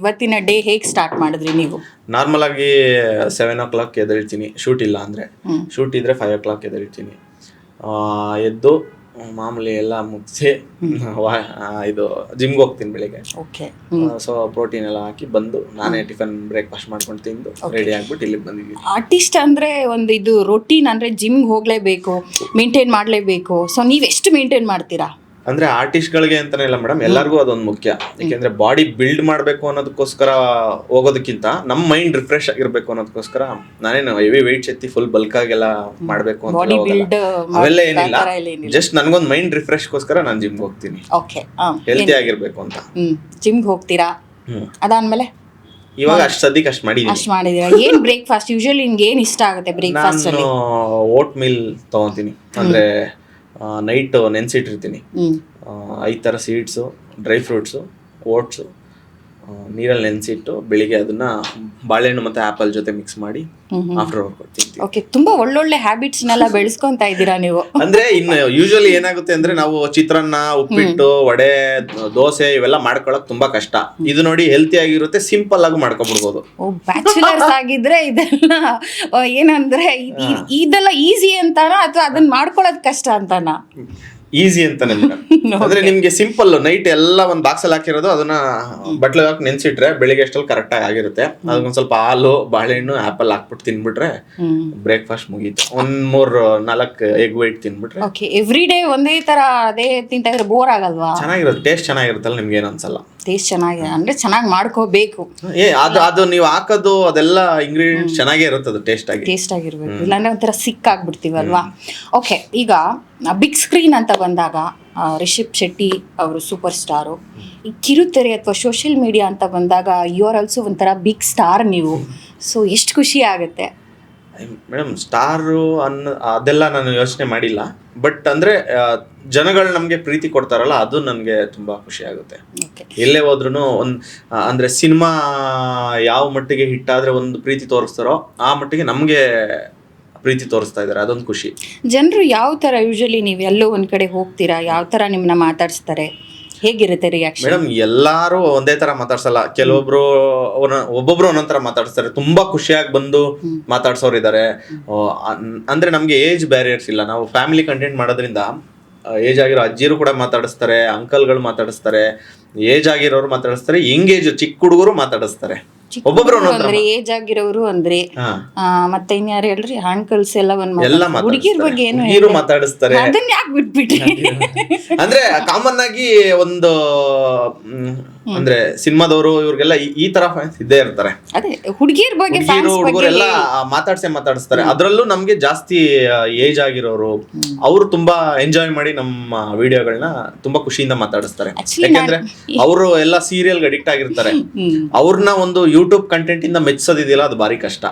ಇವತ್ತಿನ ಡೇ ಹೇಗೆ ಸ್ಟಾರ್ಟ್ ಮಾಡಿದ್ರಿ ನೀವು? ನಾರ್ಮಲ್ ಆಗಿ 7 o'clock ಎದ್ದೇಳ್ತೀನಿ, ಶೂಟ್ ಇಲ್ಲ ಅಂದರೆ. ಶೂಟ್ ಇದ್ದರೆ 5 o'clock ಎದ್ದೇಳ್ತೀನಿ. ಎದ್ದು ಮಾಮೂಲಿ ಎಲ್ಲ ಮುಗಿಸಿ ಇದು ಜಿಮ್ಗೆ ಹೋಗ್ತೀನಿ ಬೆಳಿಗ್ಗೆ. ಓಕೆ. ಸೊ ಪ್ರೋಟೀನ್ ಎಲ್ಲ ಹಾಕಿ ಬಂದು ನಾನೇ ಟಿಫನ್ ಬ್ರೇಕ್ಫಾಸ್ಟ್ ಮಾಡ್ಕೊಂಡು ತಿಂದು ರೆಡಿ ಆಗ್ಬಿಟ್ಟು ಇಲ್ಲಿಗೆ ಬಂದಿದ್ದೀನಿ. ಆರ್ಟಿಸ್ಟ್ ಅಂದರೆ ಒಂದು ಇದು ರೊಟೀನ್ ಅಂದರೆ ಜಿಮ್ಗೆ ಹೋಗಲೇಬೇಕು, ಮೇಂಟೈನ್ ಮಾಡಲೇಬೇಕು. ಸೊ ನೀವು ಎಷ್ಟು ಮೇಂಟೈನ್ ಮಾಡ್ತೀರಾ? ಅಂದ್ರೆ ಆರ್ಟಿಸ್ಟ್ಗಳಿಗೆ ಅಂತಾನೆ ಇಲ್ಲ ಮೇಡಮ್, ಎಲ್ಲರಿಗೂ ಅದೊಂದು ಮುಖ್ಯ. ಯಾಕೆಂದ್ರೆ ಬಾಡಿ ಬಿಲ್ಡ್ ಮಾಡಬೇಕು ಅನ್ನೋದಕ್ಕೋಸ್ಕರ ಹೋಗೋದಕ್ಕಿಂತ ನಮ್ಮ ಮೈಂಡ್ ರಿಫ್ರೆಶ್ ಆಗಿರ್ಬೇಕು ಅನ್ನೋದಕ್ಕೋಸ್ಕರ ನಾನೇನು ಹೆವಿ ವೆಯ್ಟ್ಸ್ ಎತ್ತಿ ಫುಲ್ ಬಲ್ಕ್ ಆಗೆಲ್ಲ ಮಾಡಬೇಕು ಅಂತ ಅವೆಲ್ಲ ಏನಿಲ್ಲ. ಜಸ್ಟ್ ನನಗೊಂದು ಮೈಂಡ್ ರಿಫ್ರೆಶ್ಗೋಸ್ಕರ ನಾನು ಜಿಮ್ಗೆ ಹೋಗ್ತೀನಿ. ಓಕೆ. ಹೆಲ್ತಿ ಆಗಿರ್ಬೇಕು ಅಂತ ಜಿಮ್ಗೆ ಹೋಗ್ತೀರಾ. ಅದಾದ್ಮೇಲೆ ಇವಾಗ ಅಷ್ಟು ಸದ್ಯಕ್ಕೆ ಅಷ್ಟು ಮಾಡಿದೀರಾ. ಏನ್ ಬ್ರೇಕ್ಫಾಸ್ಟ್ ಯೂಶುವಲಿ ನಿಮ್ಗೆ ಏನ್ ಇಷ್ಟ ಆಗುತ್ತೆ ಬ್ರೇಕ್ಫಾಸ್ಟ್ ಅಲ್ಲಿ? ಓಟ್ ಮೀಲ್ ತಗೊಂತೀನಿ. ಅಂದ್ರೆ ನೈಟ್ ನೆನೆಸಿಟ್ಟಿರ್ತೀನಿ. 5 ಥರ ಸೀಡ್ಸು, ಡ್ರೈ ಫ್ರೂಟ್ಸು, ಓಟ್ಸು ನೀರಲ್ಲಿ ನೆನೆಸಿಟ್ಟು ಬೆಳಿಗ್ಗೆ ಅದನ್ನ ಬಾಳೆಹಣ್ಣು ಮತ್ತು ಆ್ಯಪಲ್ ಜೊತೆ ಮಿಕ್ಸ್ ಮಾಡಿ ಆಫ್ಟರ್ ವರ್ಕೌಟ್ ತಿಂತೀವಿ. ಓಕೆ, ತುಂಬಾ ಒಳ್ಳೊಳ್ಳೆ ಹ್ಯಾಬಿಟ್ಸ್ನೆಲ್ಲ ಬೆಳೆಸ್ಕೊಂತ ಇದ್ದೀರಾ ನೀವು. ಅಂದ್ರೆ ಇನ್ನು ಯೂಶುವಲಿ ಏನಾಗುತ್ತೆ ಅಂದ್ರೆ ನಾವು ಚಿತ್ರಾನ್ನ, ಉಪ್ಪಿಟ್ಟು, ವಡೆ, ದೋಸೆ ಇವೆಲ್ಲ ಮಾಡ್ಕೊಳಕ್ ತುಂಬಾ ಕಷ್ಟ. ಇದು ನೋಡಿ ಹೆಲ್ತಿ ಆಗಿರುತ್ತೆ, ಸಿಂಪಲ್ ಆಗಿ ಮಾಡ್ಕೊಬಿಡ್ಬೋದು. ಬ್ಯಾಚುಲರ್ಸ್ ಆಗಿದ್ರೆ ಇದೆಲ್ಲ ಏನಂದ್ರೆ ಇದೆಲ್ಲ ಈಸಿ ಅಂತಾನ ಅಥವಾ ಅದನ್ನ ಮಾಡ್ಕೊಳ್ಳೋದು ಕಷ್ಟ ಅಂತಾನ? ಈಸಿ ಅಂತಾನೆ ಮೇಡಮ್. ಅಂದ್ರೆ ನಿಮ್ಗೆ ಸಿಂಪಲ್ ನೈಟ್ ಎಲ್ಲ ಒಂದು ಬಾಕ್ಸಲ್ಲಿ ಹಾಕಿರೋದು ಅದನ್ನ ಬಟ್ಲೆ ಹಾಕಿ ನೆನ್ಸಿಟ್ರೆ ಬೆಳಿಗ್ಗೆ ಅಷ್ಟಲ್ಲಿ ಕರೆಕ್ಟ್ ಆಗಿ ಆಗಿರುತ್ತೆ. ಅದಕ್ಕೊಂದ್ ಸ್ವಲ್ಪ ಹಾಲು, ಬಾಳೆಹಣ್ಣು, ಆಪಲ್ ಹಾಕ್ಬಿಟ್ಟು ತಿನ್ಬಿಟ್ರೆ ಬ್ರೇಕ್ಫಾಸ್ಟ್ ಮುಗೀತು. 3-4 ಎಗ್ ವೈಟ್ ತಿನ್ಬಿಟ್ರೆ. ಓಕೆ, ಎವ್ರಿ ಡೇ ಒಂದೇ ತರ ಅದೇ ತಿಂತಾ ಇದ್ರೆ ಬೋರ್ ಆಗಲ್ವಾ? ಚೆನ್ನಾಗಿರುತ್ತೆ, ಟೇಸ್ಟ್ ಚೆನ್ನಾಗಿರುತ್ತಲ್ಲ, ನಿಮ್ಗೆ ಏನು ಅನ್ಸಲ್ಲ. ಟೇಸ್ಟ್ ಚೆನ್ನಾಗಿದೆ ಅಂದ್ರೆ ಚೆನ್ನಾಗಿ ಮಾಡ್ಕೋಬೇಕು. ಅದು ನೀವು ಹಾಕೋದು ಅದೆಲ್ಲ ಇಂಗ್ರೀಡಿಯೆಂಟ್ಸ್ ಚೆನ್ನಾಗೇ ಇರುತ್ತೆ, ಅದು ಟೇಸ್ಟ್ ಆಗಿರ್ಬೇಕು. ಇಲ್ಲಾಂದ್ರೆ ಒಂಥರ ಸಿಕ್ ಆಗ್ಬಿಡ್ತೀವಲ್ವಾ. ಓಕೆ, ಈಗ ಬಿಗ್ ಸ್ಕ್ರೀನ್ ಅಂತ ಬಂದಾಗ ರಿಷಬ್ ಶೆಟ್ಟಿ ಅವರು ಸೂಪರ್ ಸ್ಟಾರು. ಈ ಕಿರುತೆರೆ ಅಥವಾ ಸೋಷಿಯಲ್ ಮೀಡಿಯಾ ಅಂತ ಬಂದಾಗ ಯು ಆರ್ ಆಲ್ಸೋ ಒಂಥರ ಬಿಗ್ ಸ್ಟಾರ್ ನೀವು. ಸೊ ಎಷ್ಟು ಖುಷಿ ಆಗುತ್ತೆ ಮೇಡಮ್. ಸ್ಟಾರು ಅದೆಲ್ಲ ನಾನು ಯೋಚನೆ ಮಾಡಿಲ್ಲ. ಬಟ್ ಅಂದರೆ ಜನಗಳು ನಮಗೆ ಪ್ರೀತಿ ಕೊಡ್ತಾರಲ್ಲ, ಅದು ನನಗೆ ತುಂಬ ಖುಷಿ ಆಗುತ್ತೆ. ಎಲ್ಲೇ ಹೋದ್ರೂ ಅಂದರೆ ಸಿನಿಮಾ ಯಾವ ಮಟ್ಟಿಗೆ ಹಿಟ್ ಆದರೆ ಒಂದು ಪ್ರೀತಿ ತೋರಿಸ್ತಾರೋ ಆ ಮಟ್ಟಿಗೆ ನಮಗೆ ಪ್ರೀತಿ ತೋರಿಸ್ತಾ ಇದ್ದಾರೆ, ಅದೊಂದು ಖುಷಿ. ಜನರು ಯಾವ ಥರ ಯೂಶಲಿ ನೀವು ಎಲ್ಲೋ ಒಂದು ಕಡೆ ಹೋಗ್ತೀರಾ, ಯಾವ ಥರ ನಿಮ್ಮನ್ನ ಮಾತಾಡಿಸ್ತಾರೆ, ಹೇಗಿರುತ್ತೆ ರಿಯಾಕ್ಷನ್? ಮೇಡಮ್, ಎಲ್ಲರೂ ಒಂದೇ ತರ ಮಾತಾಡ್ಸಲ್ಲ. ಕೆಲವೊಬ್ರು ಒಬ್ಬೊಬ್ರು ಒಂದೊಂದ್ ತರ ಮಾತಾಡಿಸ್ತಾರೆ. ತುಂಬಾ ಖುಷಿಯಾಗಿ ಬಂದು ಮಾತಾಡ್ಸೋರು ಇದ್ದಾರೆ. ಅಂದ್ರೆ ನಮ್ಗೆ ಏಜ್ ಬ್ಯಾರಿಯರ್ಸ್ ಇಲ್ಲ. ನಾವು ಫ್ಯಾಮಿಲಿ ಕಂಟೆಂಟ್ ಮಾಡೋದ್ರಿಂದ ಏಜ್ ಆಗಿರೋ ಅಜ್ಜಿರು ಕೂಡ ಮಾತಾಡಿಸ್ತಾರೆ, ಅಂಕಲ್ಗಳು ಮಾತಾಡಿಸ್ತಾರೆ, ಏಜ್ ಆಗಿರೋರು ಮಾತಾಡಿಸ್ತಾರೆ, ಯಂಗ್ ಏಜ್ ಚಿಕ್ಕ ಹುಡುಗರು ಮಾತಾಡಿಸ್ತಾರೆ. ಒಬ್ಬೊಬ್ರು ಏಜ್ ಆಗಿರೋರು ಅಂದ್ರೆ ಮತ್ತೆ ಇನ್ಯಾರು ಹೇಳ್ರಿ, ಅಂಕಲ್ಸ್ ಎಲ್ಲ ಹುಡುಗಿರ ಬಗ್ಗೆ ಏನು ಮಾತಾಡಿಸ್ತಾರೆ. ಅದನ್ನ ಯಾಕೆ ಬಿಟ್ಬಿಟ್ರಿ? ಅಂದ್ರೆ ಕಾಮನ್ ಆಗಿ ಒಂದು ಅಂದ್ರೆ ಸಿನಿಮಾದವರು ಇವ್ರಿಗೆಲ್ಲ ಈ ತರ ಫ್ಯಾನ್ಸ್ ಇದ್ದೇ ಇರ್ತಾರೆ. ಅದೇ ಹುಡುಗಿರ ಬಗ್ಗೆ ಹುಡುಗರೆಲ್ಲ ಮಾತಾಡಿಸ್ತಾರೆ. ಅದ್ರಲ್ಲೂ ನಮ್ಗೆ ಜಾಸ್ತಿ ಏಜ್ ಆಗಿರೋರು ಅವರು ತುಂಬಾ ಎಂಜಾಯ್ ಮಾಡಿ ನಮ್ಮ ವಿಡಿಯೋಗಳನ್ನ ತುಂಬಾ ಖುಷಿಯಿಂದ ಮಾತಾಡಿಸ್ತಾರೆ. ಯಾಕೆಂದ್ರೆ ಅವರು ಎಲ್ಲ ಸೀರಿಯಲ್ ಅಡಿಕ್ಟ್ ಆಗಿರ್ತಾರೆ. ಅವ್ರನ್ನ ಒಂದು ಯೂಟ್ಯೂಬ್ ಕಂಟೆಂಟ್ ಇಂದ ಮೆಚ್ಚಿಸೋದಿದೆಯಲ್ಲ, ಅದು ಭಾರಿ ಕಷ್ಟ.